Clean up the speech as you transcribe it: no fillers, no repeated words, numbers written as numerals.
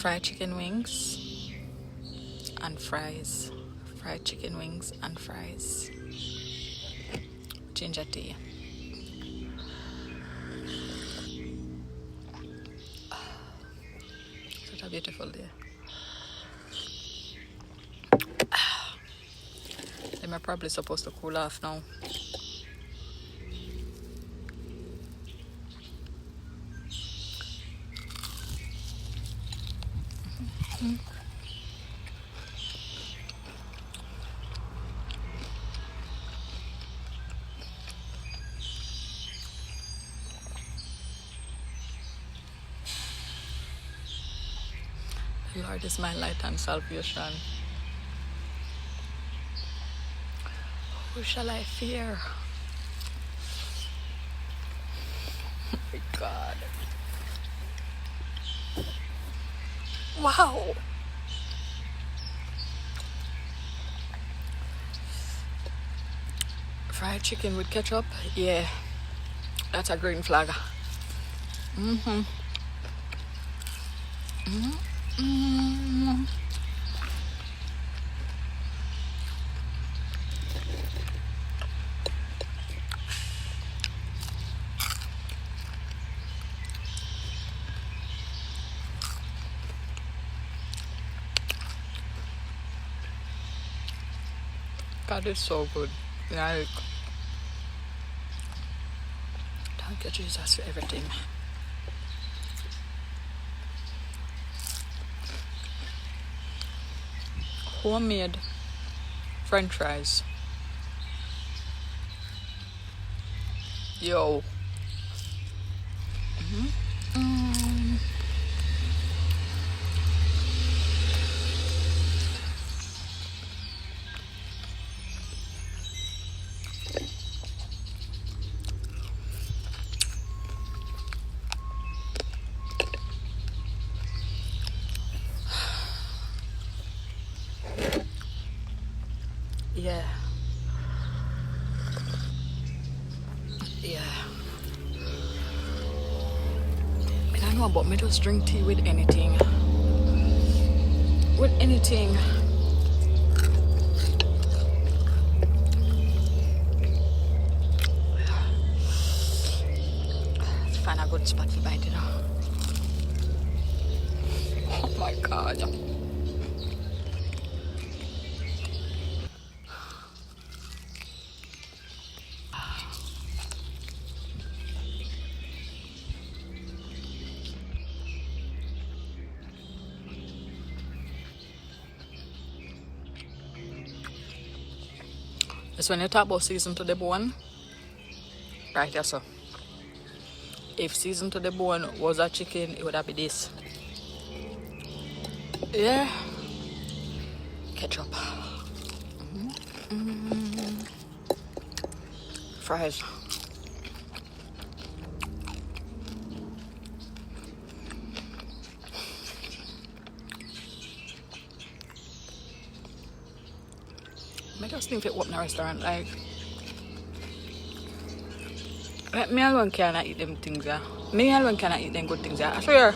fried chicken wings and fries. Fried chicken wings and fries. Ginger tea. Such a beautiful day. Them are probably supposed to cool off now. Lord is my light and salvation. Who shall I fear? Oh my God. Wow. Fried chicken with ketchup? Yeah. That's a green flag. Mm-hmm. Mm-hmm. Mm-hmm. God is so good. Like, thank you, Jesus, for everything. Homemade French fries. Yo. Yeah. Yeah. I don't know, but me just drink tea with anything. With anything. Find a good spot to bite, you know. Oh my God. It's when you talk about season to the bone. Right, yes, sir. If season to the bone was a chicken, it would have been this. Yeah. Ketchup. Fries. I just think it open a restaurant like me alone cannot eat them things, yeah. Me alone cannot eat them good things, yeah. I swear.